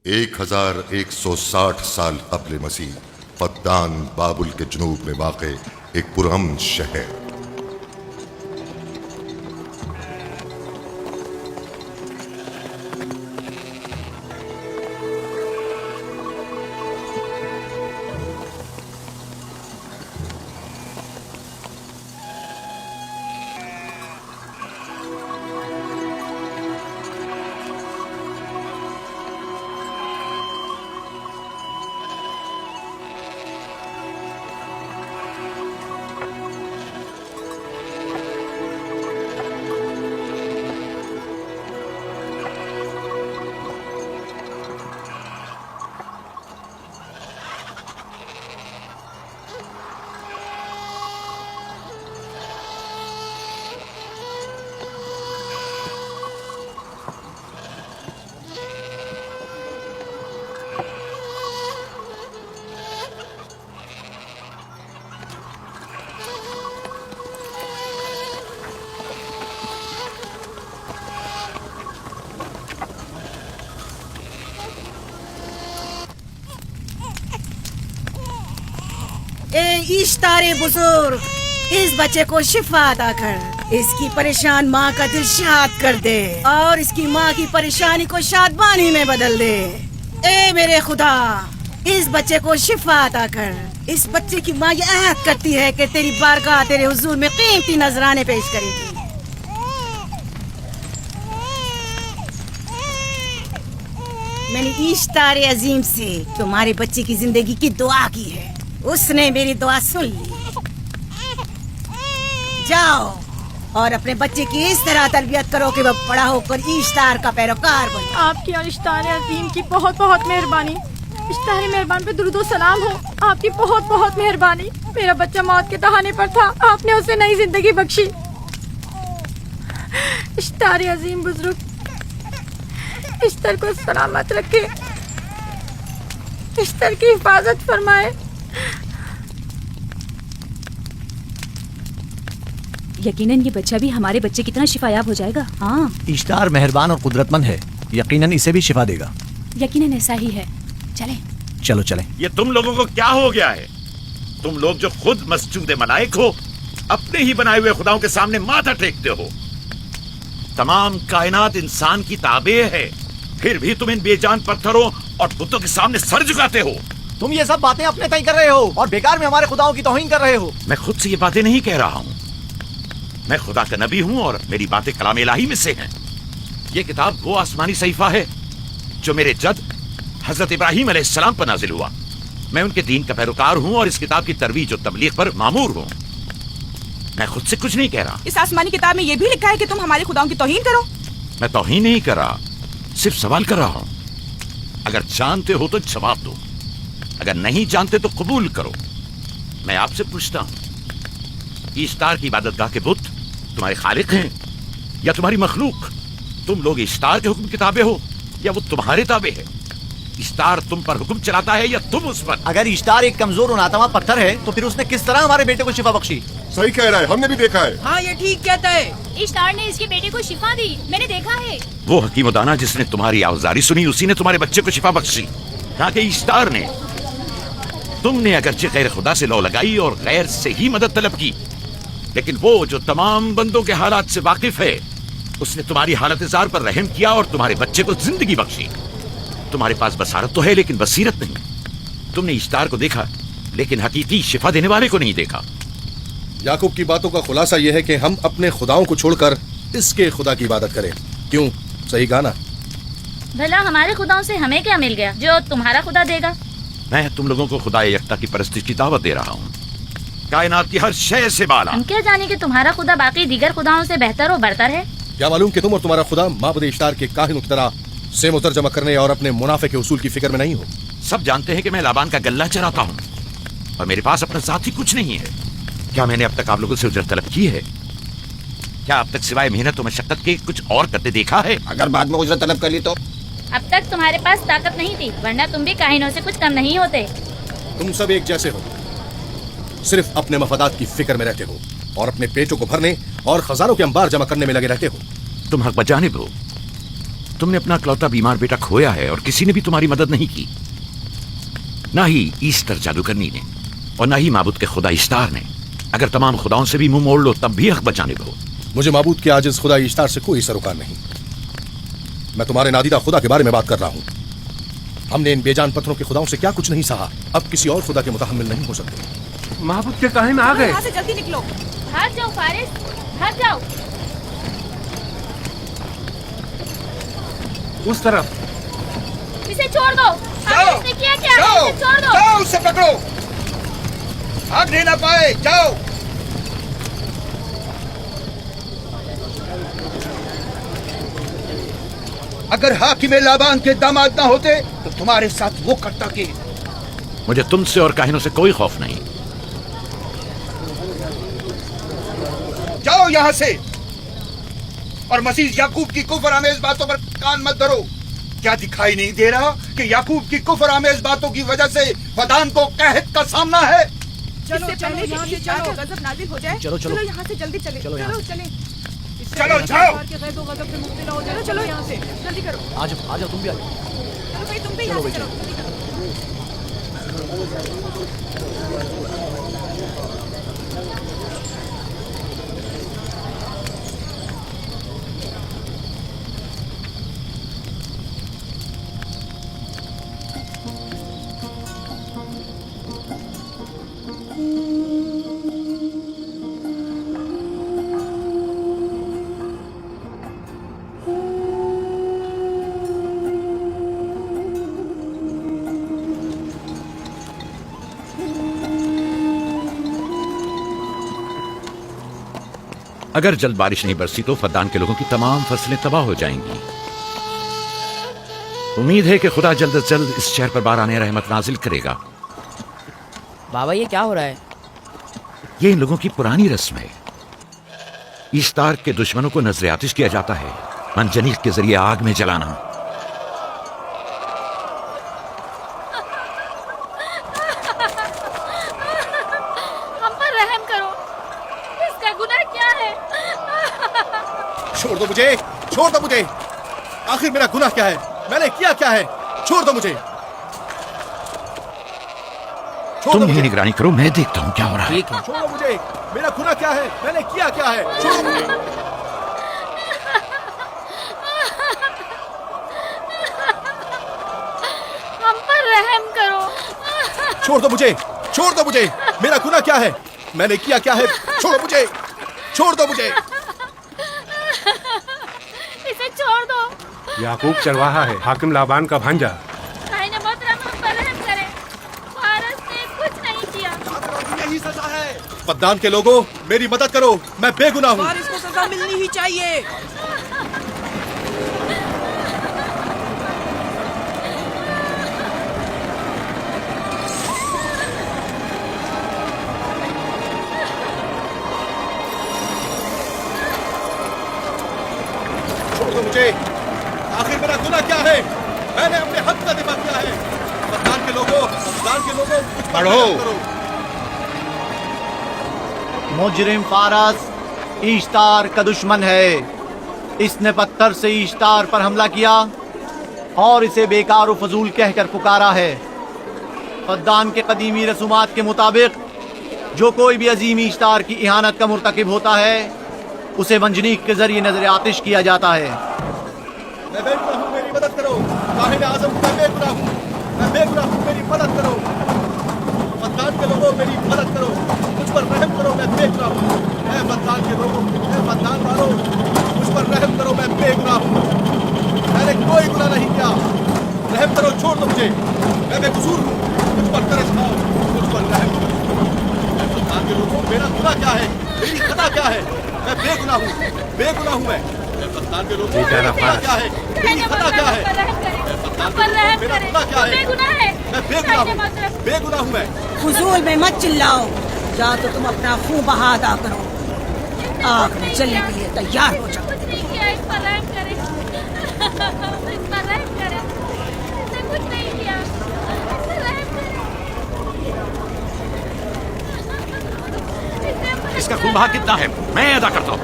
1160 साल कब्ल मसीह फद्दान बाबुल के जनूब में वाक़े एक पुरअमन शहर। इश्तारे बुजुर्ग, इस बच्चे को शिफा अता कर, इसकी परेशान माँ का दिल शाद कर दे और इसकी माँ की परेशानी को शादबानी में बदल दे। ए मेरे खुदा, इस बच्चे को शिफा अता कर। इस बच्चे की माँ ये अहद करती है कि तेरी बारगाह तेरे हुजूर में कीमती नजराने पेश करेगी। मैंने इश्तारे अजीम से तुम्हारे बच्चे की जिंदगी की दुआ की है, उसने मेरी दुआ सुन ली। जाओ और अपने बच्चे की इस तरह तरबियत करो कि वह बड़ा होकर इश्तार का पैरोकार बने। आपकी और इश्तारे अजीम की बहुत बहुत मेहरबानी। इश्तारे मेहरबान पे दुरूद सलाम हो। आपकी बहुत बहुत मेहरबानी। मेरा बच्चा मौत के दहाने पर था, आपने उसे नई जिंदगी बख्शी। इश्तारे अजीम बुजुर्ग इश्तर को सलामत रखे, इश्तर की हिफाजत फरमाए। यकीनन ये बच्चा भी हमारे बच्चे की तरह शिफायाब हो जाएगा। हाँ, इश्तार मेहरबान और कुदरतमंद है, यकीनन इसे भी शिफा देगा। यकीनन ऐसा ही है। चलें। चलो चलें। ये तुम लोगों को क्या हो गया है? तुम लोग जो खुद मस्जूद मलाइक हो, अपने ही बनाए हुए खुदाओं के सामने माथा टेकते हो। तमाम कायनात इंसान की ताबे है, फिर भी तुम इन बेजान पत्थरों और बुतों के सामने सर झुकाते हो। तुम ये सब बातें अपने तय कर रहे हो और बेकार में हमारे खुदाओं की तौहीन कर रहे हो। मैं खुद से ये बातें नहीं कह रहा हूँ, मैं खुदा का नबी हूँ और मेरी बातें कलाम इलाही में से हैं। ये किताब वो आसमानी सहीफा है जो मेरे जद हजरत इब्राहीम अलैहिस्सलाम पर नाजिल हुआ। मैं उनके दीन का पैरोकार हूँ और इस किताब की तरवीज और तबलीग पर मामूर हूँ। मैं खुद से कुछ नहीं कह रहा। इस आसमानी किताब में ये भी लिखा है कि तुम हमारे खुदाओं की तौहीन करो। मैं तौहीन नहीं कर रहा, सिर्फ सवाल कर रहा हूँ। अगर जानते हो तो जवाब दो, अगर नहीं जानते तो कबूल करो। मैं आपसे पूछता हूँ, इश्तार की इबादतगाह के बुत तुम्हारे खालिक हैं या तुम्हारी मखलूक? तुम लोग इश्तार के हुक्म की ताबे हो या वो तुम्हारे ताबे है? इश्तार तुम पर हुक्म चलाता है या तुम उस पर? अगर इश्तार एक कमजोर और नातवा पत्थर है तो फिर उसने किस तरह हमारे बेटे को शिफा बख्शी? सही कह रहा है, हमने भी देखा है। हाँ, ये ठीक कहता है। इश्तार ने इसके बेटे को शिफा दी, मैंने देखा है। वो हकीम दाना जिसने तुम्हारी आवाज़ारी सुनी, उसी ने तुम्हारे बच्चे को शिफा बख्शी। कहा कि इश्तार ने, तुमने अगरचे गैर खुदा से लौ लगाई और गैर से ही मदद तलब की, लेकिन वो जो तमाम बंदों के हालात से वाकिफ है, उसने तुम्हारी हालत जार पर रहम किया और तुम्हारे बच्चे को जिंदगी बख्शी। तुम्हारे पास बसारत तो है लेकिन बसीरत नहीं। तुमने इश्तार को देखा लेकिन हकीकी शिफा देने वाले को नहीं देखा। याकूब की बातों का खुलासा यह है कि हम अपने खुदाओं को छोड़कर इसके खुदा की इबादत करें। क्यों? सही कहा ना? भला हमारे खुदाओं से हमें क्या मिल गया जो तुम्हारा खुदा देगा? मैं तुम लोगों को खुदा यकता की परस्तिश की दावत दे रहा हूँ, कायनात की हर शय से बाला। हम क्या जाने कि तुम्हारा खुदा बाकी दीगर खुदाओं से बेहतर और बरतर है? क्या मालूम कि तुम और तुम्हारा खुदा माबुद इश्तार के काहिनों की तरह से मुतर जमा करने और अपने मुनाफे के उसूल की फिक्र में नहीं हो। सब जानते हैं कि मैं लाबान का गल्ला चराता हूँ और मेरे पास अपना साथी कुछ नहीं है। क्या मैंने अब तक आप लोगों से उजरत तलब की है? क्या अब तक सिवाय मेहनत और मशक्कत के कुछ और करते देखा है? अगर बाद में उजरत तलब कर ली तो? अब तक तुम्हारे पास ताकत नहीं थी, वरना तुम भी काहिनों से कुछ कम नहीं होते। तुम सब एक जैसे हो, सिर्फ अपने मफादात की फिक्र में रहते हो और अपने पेटों को भरने और खजानों के अंबार जमा करने में लगे रहते हो। तुम हक बजानिब हो, तुमने अपना इकलौता बीमार बेटा खोया है और किसी ने भी तुम्हारी मदद नहीं की, ना ही ईस्टर जादूगरनी ने और ना ही माबूद के खुदा इश्तार ने। अगर तमाम खुदाओं से भी मुंह मोड़ लो तब भी हक बचाने दो। मुझे माबूद के आजिज खुदा इश्तार से कोई सरोकार नहीं। मैं तुम्हारे नादीदा खुदा के बारे में बात कर रहा हूं। हमने इन बेजान पत्थरों के खुदाओं से क्या कुछ नहीं सहा, अब किसी और खुदा के मुतहम्मिल नहीं हो सकते। महबूब के काहे में आ गए? यहाँ से जल्दी निकलो। भाग जाओ फारिस, भाग जाओ। उस तरफ इसे छोड़ दो। आपने इसने किया क्या? इसे छोड़ दो। जाओ, उसे पकड़ो, भागने ना पाए, जाओ। अगर हाकिम लाबान के दामाद ना होते तो तुम्हारे साथ वो करता के। मुझे तुमसे और काहिनों से कोई खौफ नहीं। जाओ यहां से, और मसीह याकूब की कुफर आमेज बातों पर कान मत धरो। क्या दिखाई नहीं दे रहा कि याकूब की कुफर आमेज बातों की वजह से फदान को कहत का सामना है? चलो पहले यहाँ से चलो, गजब नाजिल हो जाए। चलो, चलो। चलो यहाँ से जल्दी चले। चलो चले। चलो, जाओ। चलो चलो यहाँ से जल्दी करो। आ जाओ, तुम भी आ जाओ। चलो भाई तुम भी यहाँ से चलो। अगर जल्द बारिश नहीं बरसी तो फद्दान के लोगों की तमाम फसलें तबाह हो जाएंगी। उम्मीद है कि खुदा जल्द से जल्द इस शहर पर बाराने रहमत नाजिल करेगा। बाबा ये क्या हो रहा है? ये इन लोगों की पुरानी रस्म है। ईस्तार के दुश्मनों को नजर आतिश किया जाता है, मनजनीक के जरिए आग में जलाना। हम पर रहम करो, इसका गुनाह क्या है? छोड़ दो मुझे, छोड़ दो मुझे। आखिर मेरा गुनाह क्या है? मैंने किया क्या है? छोड़ दो मुझे। तुम ही निगरानी करो, मैं देखता हूँ क्या हो रहा है। ठीक है। छोड़ो मुझे। मेरा गुनाह क्या है? मैंने किया क्या है? छोड़ो मुझे। हम पर रहम करो। छोड़ दो मुझे, छोड़ दो मुझे। मेरा गुनाह क्या है? मैंने किया क्या है? छोड़ो मुझे, छोड़ दो मुझे। इसे छोड़ दो। याकूब चरवाहा है, हाकिम लाबान का भांजा। भाई ने मोहतरम हम पर रहम करे। फारस ने कुछ नहीं किया। यही सजा है। फद्दान के लोगों, मेरी मदद करो, मैं बेगुनाह हूँ। इसको सजा मिलनी ही चाहिए। छोड़ दो मुझे। आखिर मेरा गुनाह क्या है? मैंने अपने हक का दिफा किया है। फद्दान के लोगों, मुझ पर रहम करो। मुजरिम फारस ईश्तार का दुश्मन है। इसने पत्थर से ईश्तार पर हमला किया और इसे बेकार व फजूल कहकर पुकारा है। फद्दान के कदीमी रसूमात के मुताबिक जो कोई भी अजीम ईश्तार की इहानत का मुर्तकिब होता है उसे मंजनीक के जरिए नजर आतिश किया जाता है। मैं बेगुनाह हूँ, मेरी मदद करो। काहिन आज़म, मैं बेगुनाह हूँ, मैं बेगुनाह हूँ, मेरी मदद करो। फद्दान के लोगों, मेरी मदद करो, मुझ पर रहम करो, मैं बेगुनाह हूँ। ऐ फद्दान के लोगों, ऐ फद्दान वालों, मुझ पर रहम करो, मैं बेगुनाह हूँ। मैंने कोई गुनाह नहीं किया। रहम करो, छोड़ दो मुझे, मैं बेकसूर हूँ। मुझ पर तरस खाओ, मुझ पर रहम करो। ऐ फद्दान के लोगों, मेरा गुनाह क्या है? मेरी खता क्या है? मैं बेगुनाह हूँ, बेगुनाह हूँ मैं। फद्दान के लोगों, मेरा गुनाह क्या है? मेरी खता क्या है? हम पर रहम मेरा करे। गुनाह क्या है? बेगुनाह है। मैं बेगुनाह हूँ, बेगुनाह हूँ मैं। फजूल में मत चिल्लाओ, या तो तुम अपना खून बहा अदा करो। आग में जलने के लिए तैयार हो जाओ। कुछ नहीं किया, इस पर रहम करे। इस पर रहम करे। इसने कुछ नहीं किया, इस पर रहम करे। इसका खून बहा कितना है मैं अदा करता हूँ।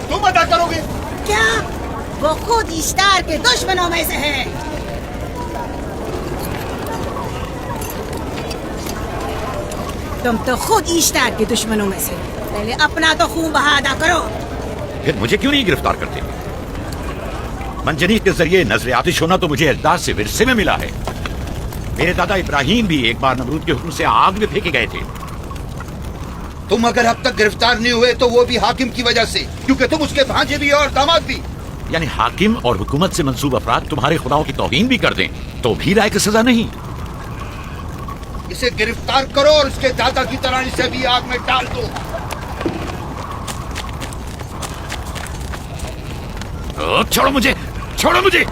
तुम अदा करोगे? क्या वो खुद इश्तार के दुश्मनों में से है। तुम तो खुद इश्तार के दुश्मनों में से। पहले अपना तो खून बहा अदा करो। फिर मुझे क्यों नहीं गिरफ्तार करते? मंजनीक के जरिए नजर आतिश होना तो मुझे अजदाद से विरसे में मिला है। मेरे दादा इब्राहिम भी एक बार नमरूद के हुक्म से आग में फेंके गए थे। तुम अगर अब तक गिरफ्तार नहीं हुए तो वो भी हाकिम की वजह से, क्योंकि तुम उसके भांजे भी और दामाद भी। यानी हाकिम और हुकूमत से मंसूब अफराद तुम्हारे खुदाओं की तौहीन भी कर दें तो भी लायक सजा नहीं? इसे गिरफ्तार करो और उसके दादा की तरह इसे भी आग में डाल दो। छोड़ो मुझे, छोड़ो मुझे,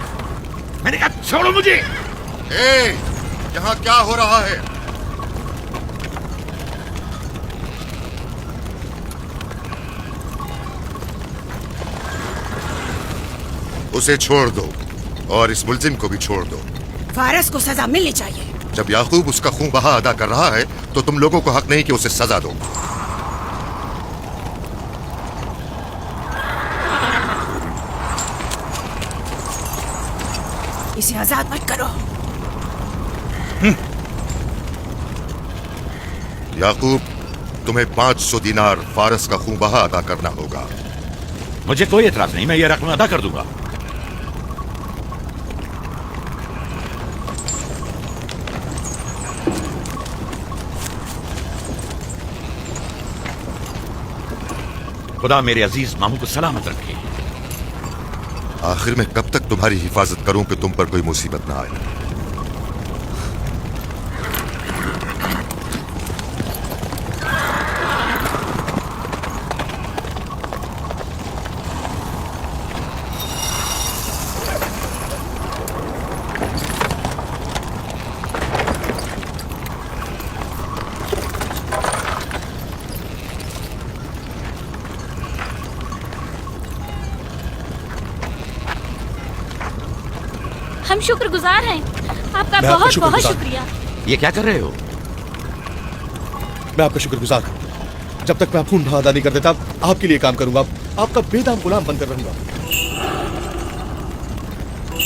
मैंने कहा छोड़ो मुझे। यहाँ क्या हो रहा है? उसे छोड़ दो और इस मुल्जिम को भी छोड़ दो। फारस को सजा मिलनी चाहिए। जब याकूब उसका खून बहा अदा कर रहा है तो तुम लोगों को हक नहीं कि उसे सजा दो। इसे आजाद मत करो। याकूब, तुम्हें 500 दिनार फारस का खून बहा अदा करना होगा। मुझे कोई एतराज नहीं, मैं ये रकम अदा कर दूंगा। खुदा मेरे अजीज मामू को सलामत रखे। आखिर में कब तक तुम्हारी हिफाजत करूं कि तुम पर कोई मुसीबत ना आए? हम शुक्रगुजार हैं आपका, बहुत बहुत शुक्रिया। ये क्या कर रहे हो? मैं आपका शुक्रगुजार हूँ। जब तक मैं खून बहा अदा नहीं कर देता आपके लिए काम करूंगा, आपका बेदाम गुलाम बनकर रहूंगा।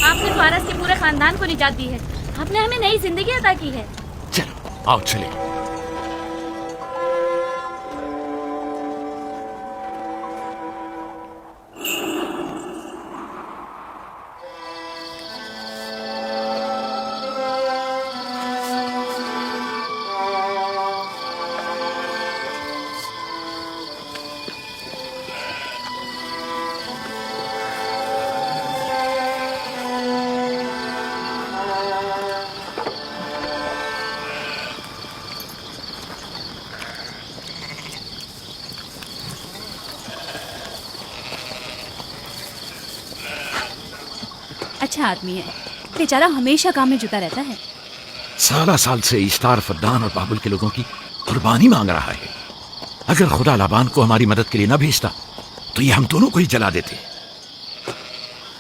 आपने फारस के पूरे खानदान को निजात दी है। आपने हमें नई जिंदगी अदा की है। चलो आओ चले। अच्छा आदमी है, बेचारा हमेशा काम में जुटा रहता है। साला साल से इश्तार, फद्दान और बाबुल के लोगों की कुर्बानी मांग रहा है। अगर खुदा लाबान को हमारी मदद के लिए न भेजता तो ये हम दोनों को ही जला देते।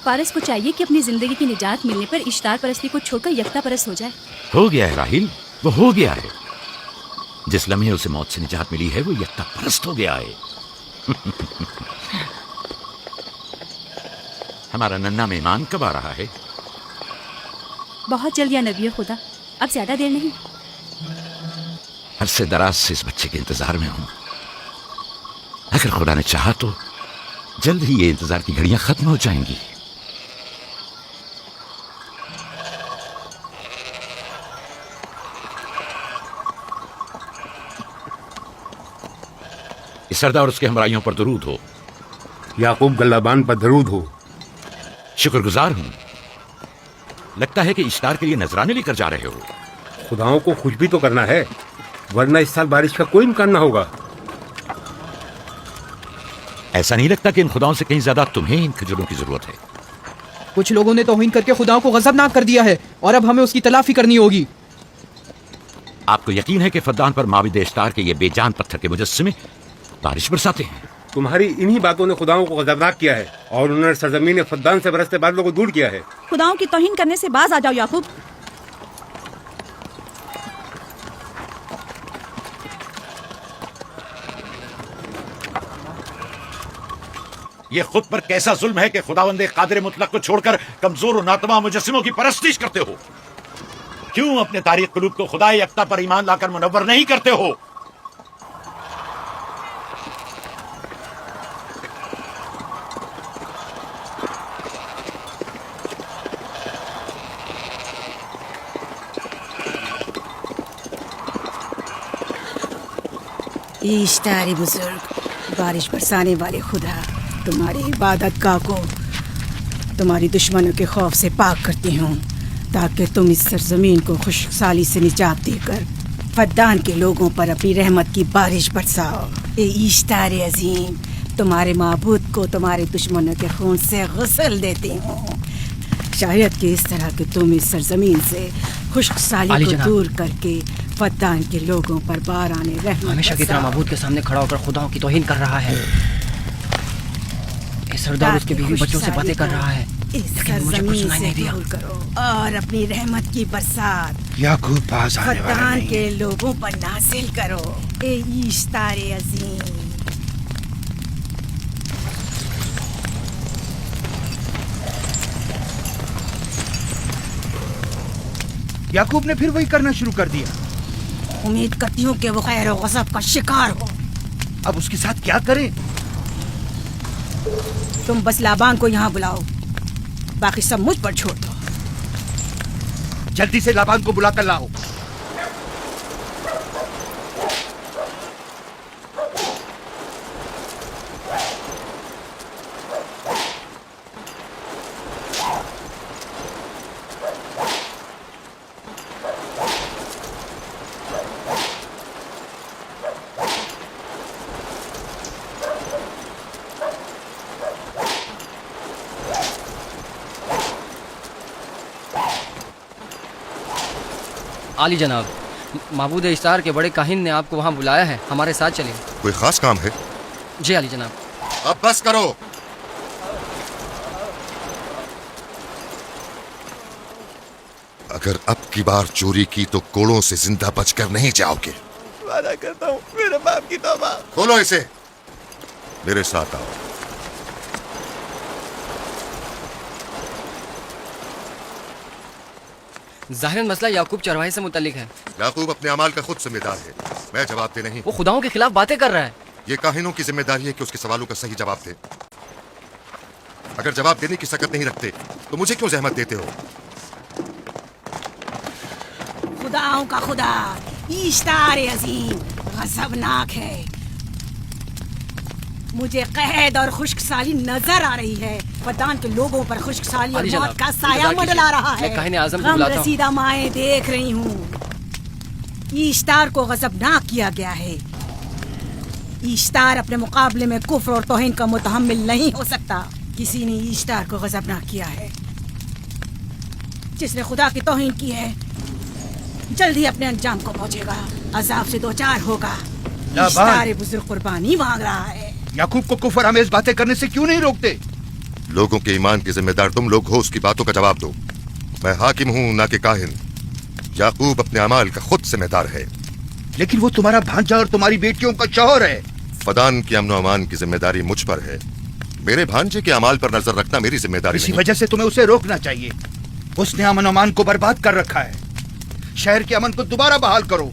फारस को चाहिए कि अपनी जिंदगी की निजात मिलने पर इश्तार परस्ती को छोड़कर यकता परस्त हो जाए। हो गया है राहिल, वो हो गया है। जिस लम्हे उसे मौत से निजात मिली है वो यकता परस्त हो गया है। हमारा नन्ना मेहमान कब आ रहा है? बहुत जल्द या नबी खुदा, अब ज्यादा देर नहीं। अरसे दराज से इस बच्चे के इंतजार में हूं। अगर खुदा ने चाहा तो जल्द ही ये इंतजार की घड़ियां खत्म हो जाएंगी। इस सरदार और उसके हमराइयों पर दरूद हो। याकूब गल्लाबान पर दरूद हो। शुक्रगुजार हूं। लगता है कि इश्तार के लिए नजराने लेकर जा रहे हो। खुदाओं को खुश भी तो करना है, वरना इस साल बारिश का कोई इम्कान ना होगा। ऐसा नहीं लगता कि इन खुदाओं से कहीं ज्यादा तुम्हें इन खजूरों की जरूरत है? कुछ लोगों ने तौहीन करके खुदाओं को गजबनाक कर दिया है और अब हमें उसकी तलाफी करनी होगी। आपको यकीन है कि फद्दान पर माबिद इश्तार के ये बेजान पत्थर के मुजस्समे बारिश बरसाते हैं? तुम्हारी इन्हीं बातों ने खुदाओं को गजबनाक किया है और उन्होंने सरजमीन फद्दान से बरसते बादलों को दूर किया है। खुदाओं की तौहीन करने से बाज आ जाओ याकूब। ये खुद पर कैसा जुल्म है कि खुदावंदे कादिर मुतलक को छोड़कर कमजोर और नातवा मुजस्सिमों की परस्तिश करते हो? क्यों अपने तारीख कुलूब को खुदा यकता पर ईमान लाकर मुनव्वर नहीं करते हो? ईश्तारी बुजुर्ग, बारिश बरसाने वाले खुदा, तुम्हारी इबादत गाह को तुम्हारी दुश्मनों के खौफ से पाक करती हूँ, ताकि तुम इस सरजमीन को खुशहाली से निजात देकर फद्दान के लोगों पर अपनी रहमत की बारिश बरसाओ। ए ईश्तारे अजीम, तुम्हारे माबूद को तुम्हारे दुश्मनों के खून से गुस्ल देती हूँ। शायद कि इस तरह के तुम इस सरजमीन से खुशहाली को दूर करके फद्दान के लोगों पर बार आने रहमत हमेशा की तरह माबूद के सामने खड़ा होकर खुदाओं की तौहीन कर रहा है। ये सरदार उसके बीवी बच्चों से बातें कर रहा है, लेकिन मुझे कुछ सुनाई नहीं दिया। करो और अपनी रहमत की बरसात याकूब पास आने वाला फद्दान नहीं। के लोगों पर नाजिल करो। ए ईश्तारे अजीम, याकूब ने फिर वही करना शुरू कर दिया। उम्मीद करती हूँ कि वो खैर और गज़ब का शिकार हो। अब उसके साथ क्या करें? तुम बस लाबान को यहाँ बुलाओ, बाकी सब मुझ पर छोड़ दो। जल्दी से लाबान को बुला कर लाओ। आली जनाब, माबूद इश्तार के बड़े काहिन ने आपको वहाँ बुलाया है, हमारे साथ चलिए। कोई खास काम है? जी आली जनाब। अब बस करो। अगर अब की बार चोरी की तो कोड़ों से जिंदा बचकर नहीं जाओगे। वादा करता हूँ, मेरे बाप की तौबा। खोलो इसे, मेरे साथ आओ। जाहिरन मसला याकूब चरवाहे से मुतल्लिक है। याकूब अपने अमाल का खुद जिम्मेदार है, मैं जवाब दे नहीं। वो खुदाओं के खिलाफ बातें कर रहा है। ये काहिनों की जिम्मेदारी है कि उसके सवालों का सही जवाब दे। अगर जवाब देने की सकत नहीं रखते तो मुझे क्यों जहमत देते हो? खुदाओं का खुदा ईश्तारे अजीम गज़बनाक है। मुझे कहद और खुश्कसाली नजर आ रही है। फद्दान के लोगों पर खुश्कसाली और मौत का साया मंडला रहा है। मैं काहिन आज़म को गम बुलाता हूं। रसीदा माएं देख रही हूँ। ईश्तार को गज़बनाक किया गया है। ईश्तार अपने मुकाबले में कुफ्र और तौहीन का मुतहम्मिल नहीं हो सकता। किसी ने ईश्तार को गज़बनाक किया है। जिसने खुदा की तौहीन की है जल्दी अपने अंजाम को पहुंचेगा, अजाब से दो चार होगा। ईश्तार बुजुर्ग कुर्बानी मांग रहा है। याकूब को कुफर आमेज बातें करने से क्यों नहीं रोकते? लोगों के ईमान की जिम्मेदार तुम लोग हो, उसकी बातों का जवाब दो। मैं हाकिम हूँ ना कि काहिन। याकूब अपने अमाल का खुद जिम्मेदार है। लेकिन वो तुम्हारा भांजा और तुम्हारी बेटियों का शौहर है। फदान की अमन अमान की जिम्मेदारी मुझ पर है। मेरे भांजे के अमाल पर नजर रखना मेरी जिम्मेदारी इसी नहीं। वजह से तुम्हें उसे रोकना चाहिए। उसने अमन अमान को बर्बाद कर रखा है। शहर के अमन को दोबारा बहाल करो।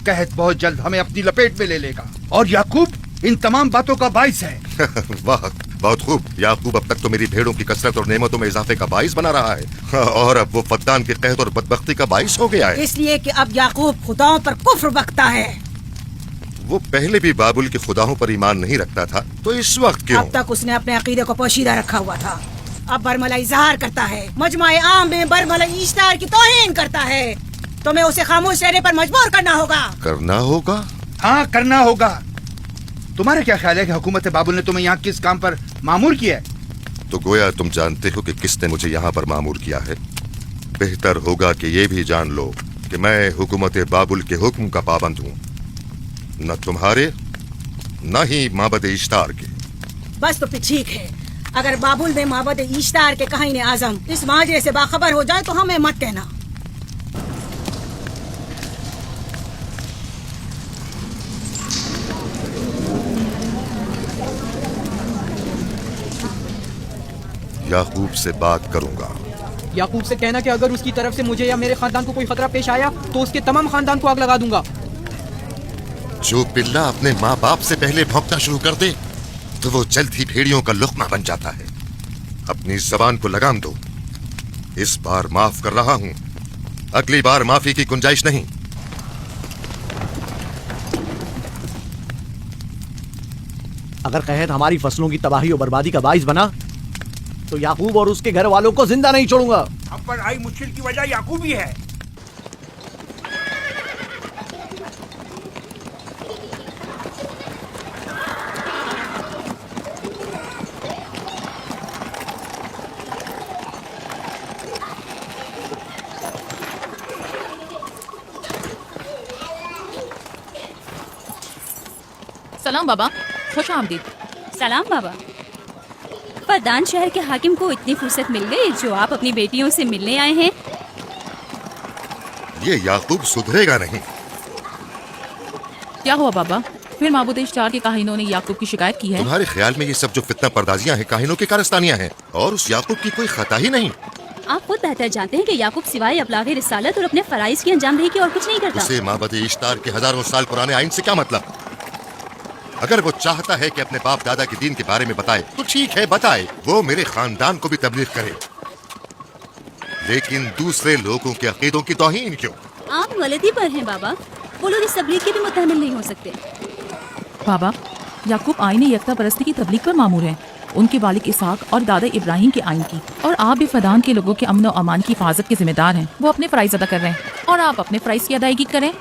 कहत बहुत जल्द हमें अपनी लपेट में ले लेगा और याकूब इन तमाम बातों का बाइस है। वाह, बहुत खूब। याकूब अब तक तो मेरी भेड़ों की कसरत और नेमतों में इजाफे का बाइस बना रहा है, और अब वो फद्दान के कहत और बदबख्ती का बाइस हो गया है। इसलिए कि अब याकूब खुदाओं पर कुफ्र बकता है। वो पहले भी बाबुल के खुदाओं पर ईमान नहीं रखता था, तो इस वक्त क्यों? अब तक उसने अपने अकीदे को पोशीदा रखा हुआ था। अब बरमला इजहार करता है। मजमा आम में बरमला ईश्तार की तौहीन करता है। तुम्हें उसे खामोश रहने पर मजबूर करना होगा। करना होगा? हाँ, करना होगा। तुम्हारा क्या ख्याल है कि हुकूमत बाबुल ने तुम्हें यहाँ किस काम पर मामूर किया है? तो गोया तुम जानते हो कि किसने मुझे यहाँ पर मामूर किया है। बेहतर होगा कि ये भी जान लो कि मैं हुकूमत बाबुल के हुक्म का पाबंद हूँ, न तुम्हारे न ही माबद इश्तार के। बस तो फिर ठीक है। अगर बाबुल ने माबद इश्तार के काहिन आजम इस माजरे से बाखबर हो जाए तो हमें मत कहना। याकूब से बात करूंगा। याकूब से कहना कि अगर उसकी तरफ से मुझे या मेरे खानदान को कोई खतरा पेश आया तो उसके तमाम खानदान को आग लगा दूंगा। जो पिल्ला अपने माँ बाप से पहले भौंकना शुरू कर दे तो वो जल्द ही भेड़ियों का लुक़मा बन जाता है। अपनी जबान को लगाम दो। इस बार माफ कर रहा हूं, अगली बार माफी की गुंजाइश नहीं। अगर कहत हमारी फसलों की तबाही और बर्बादी का बाइस बना तो याकूब और उसके घर वालों को जिंदा नहीं छोड़ूंगा। हम पर आई मुश्किल की वजह याकूब ही है। सलाम बाबा, खुश आमदीद। सलाम बाबा। फरदान शहर के हाकिम को इतनी फुर्सत मिल गई जो आप अपनी बेटियों से मिलने आए हैं। ये याकूब सुधरेगा नहीं। क्या हुआ बाबा? फिर माबूद इश्तार के काहिनों ने याकूब की शिकायत की है? तुम्हारे ख्याल में ये सब जो फितना पर्दाजियां हैं काहिनों की कारस्तानियां हैं और उस याकूब की कोई खता ही नहीं। आप खुद बेहतर जानते हैं कि याकूब सिवाय अबलागे रिसालत और अपने फराइज की अंजामदही के और कुछ नहीं करता। उसे माबद इश्तार के हजारों साल पुराने आइन से क्या मतलब? अगर वो चाहता है कि अपने बाप दादा के दीन के बारे में बताए तो ठीक है, बताए। वो मेरे खानदान को भी तबलीग करे, लेकिन दूसरे लोगों के अकीदों की तौहीन क्यों? आप गलती पर हैं बाबा। वो लोग इस तबलीग के भी मुतहम्मिल नहीं हो सकते। बाबा, याकूब आईन यकता परस्ती की तबलीग पर मामूर है, उनके वालिद इसहाक और दादा इब्राहिम के आइन की। और आप भी फरदान के लोगों के अमन और अमान की हिफाजत के जिम्मेदार हैं। वो अपने फराइज अदा कर रहे हैं और आप अपने फराइज की अदायगी करें।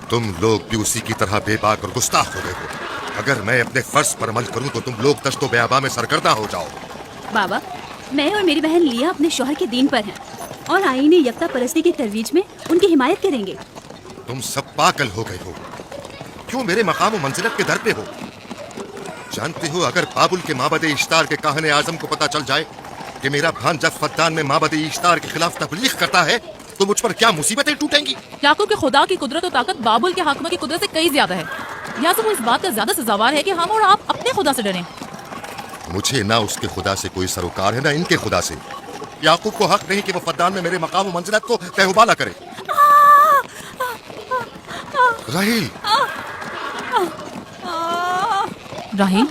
तुम लोग भी उसी की तरह बेबाक और गुस्ताख हो गए हो। अगर मैं अपने फर्ज पर अमल करूं तो तुम लोग दश्तो बेआबा में सरगर्दा हो जाओ। बाबा, मैं और मेरी बहन लिया अपने शौहर के दीन पर हैं और आईन यकता परस्ती की तरवीज में उनकी हिमायत करेंगे। तुम सब पागल हो गए हो। क्यों मेरे मकाम और मंजिलत के दर पे हो? जानते हो, अगर बाबुल के माबद इश्तार के काहने आजम को पता चल जाए कि मेरा भांजा फद्दान में माबद इश्तार के खिलाफ तबलीग करता है तो मुझ पर क्या मुसीबतें टूटेंगी। याकूब के खुदा की कुदरत और ताकत बाबुल के हाकिम की कुदरत से कई ज्यादा है। या तो वो इस बात का ज्यादा सजावार है कि हम और आप अपने खुदा से डरें। मुझे ना उसके खुदा से कोई सरोकार है ना इनके खुदा से। याकूब को हक नहीं कि वो फद्दान में मेरे मकाम और मंजिलत को तहबाला करे। राहील, राहील,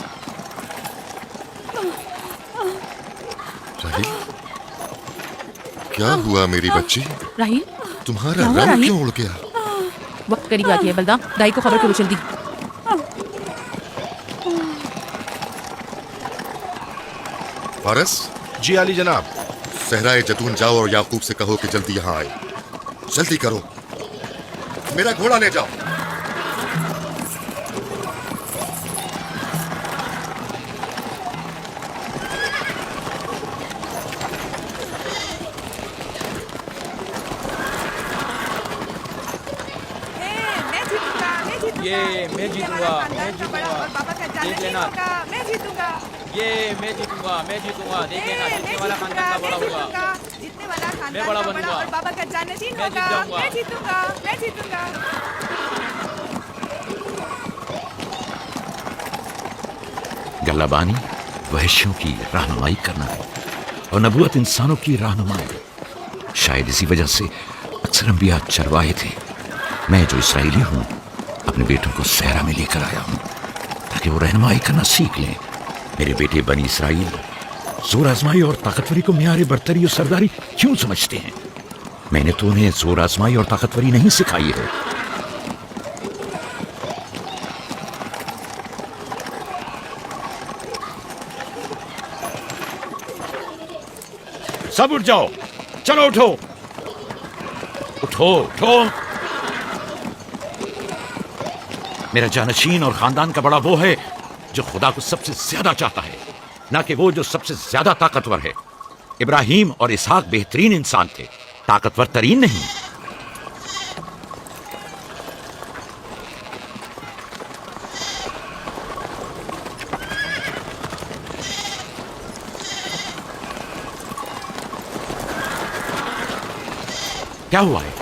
राहील, क्या हुआ मेरी बच्ची? राहील, तुम्हारा रंग क्यों उड़ गया? वक्त करीब आ गया बलदा, दाई को खबर करो जल्दी। फारस जी आली जनाब। सहराए जतून जाओ और याकूब से कहो कि जल्दी यहाँ आए। जल्दी करो, मेरा घोड़ा ले जाओ। मैं जीतूंगा, देख लेना। मैं जीतूंगा, मैं जीतूंगा, देख लेना। जीतने वाला खानदान का बड़ा होगा। जीतने वाला खानदान मैं बड़ा का बनूंगा। और बाबा का जान्नतीन मैं जीत होगा। जाऊंगा। मैं जीतूंगा, मैं जीतूंगा। गल्लाबानी वहशियों की रहनुमाई करना है और नबूवत इंसानों की रहनुमाई। शायद इसी वजह से अक्सर अंबिया चरवाहे थे। मैं जो इसराइली हूँ अपने बेटों को सहरा में लेकर आया हूँ ताकि वो रहनुमाई करना सीख लें। मेरे बेटे बनी इसराइल जोर आजमाई और ताकतवरी को मियारे बर्तरी और सरदारी क्यों समझते हैं? मैंने तो उन्हें जोर आजमाई और ताकतवरी नहीं सिखाई है। सब उठ जाओ, चलो उठो, उठो, उठो। मेरा जानशीन और खानदान का बड़ा वो है जो खुदा को सबसे ज्यादा चाहता है, ना कि वो जो सबसे ज्यादा ताकतवर है। इब्राहिम और इसहाक बेहतरीन इंसान थे, ताकतवर तरीन नहीं। क्या हुआ है?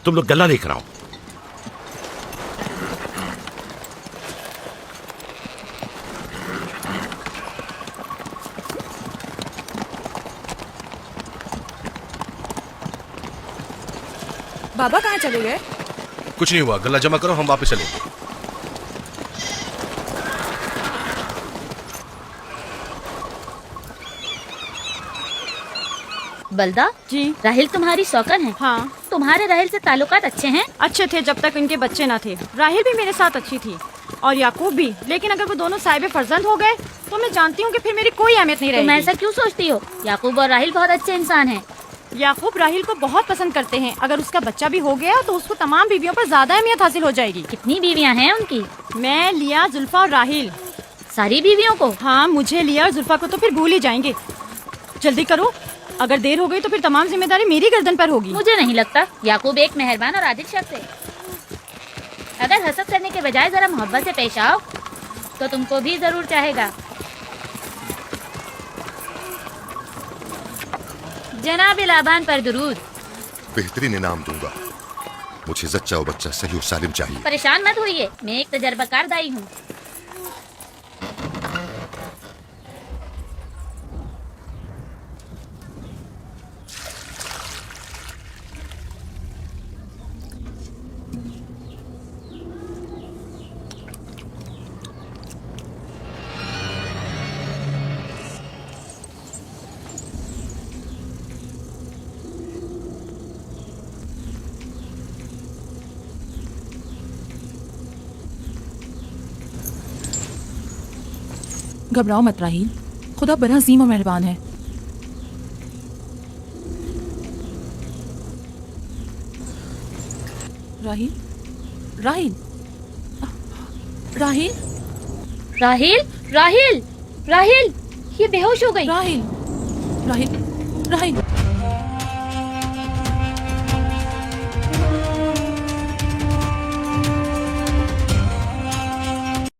तुम लोग गल्ला लेकर आओ। बाबा कहाँ चले गए? कुछ नहीं हुआ, गल्ला जमा करो, हम वापस चलेंगे। बलदा जी राहिल तुम्हारी सौकन है। हाँ, तुम्हारे राहिल से ताल्लुकात अच्छे हैं? अच्छे थे जब तक इनके बच्चे ना थे। राहिल भी मेरे साथ अच्छी थी और याकूब भी, लेकिन अगर वो दोनों साहिब फर्जंद हो गए तो मैं जानती हूँ कि फिर मेरी कोई अहमियत नहीं तुम रहेगी। ऐसा क्यों सोचती हो? याकूब और राहिल बहुत अच्छे इंसान हैं। याकूब राहिल को बहुत पसंद करते हैं। अगर उसका बच्चा भी हो गया तो उसको तमाम बीवियों पर ज्यादा अहमियत हासिल हो जाएगी। कितनी बीवियां हैं उनकी? मैं, लिया, जुल्फा और राहिल। सारी बीवियों को? हाँ, मुझे, लिया और जुल्फा को तो फिर भूल ही जाएंगे। जल्दी करो, अगर देर हो गई तो फिर तमाम जिम्मेदारी मेरी गर्दन पर होगी। मुझे नहीं लगता। याकूब एक मेहरबान और आदिल शख्स है। अगर हसद करने के बजाय जरा मोहब्बत से पेश आओ तो तुमको भी जरूर चाहेगा। जनाब लाबान पर दुरूद। बेहतरीन इनाम दूंगा। मुझे जच्चा और बच्चा सही और सालिम चाहिए। परेशान मत होइए, मैं एक तजर्बाकार दाई हूँ। घबराओ मत राहील, खुदा बड़ा अजीम और मेहरबान है। राहील, राहील, राहील, राहिल, राहिल, राहिल, ये बेहोश हो गई। राहील, राहील, राहील,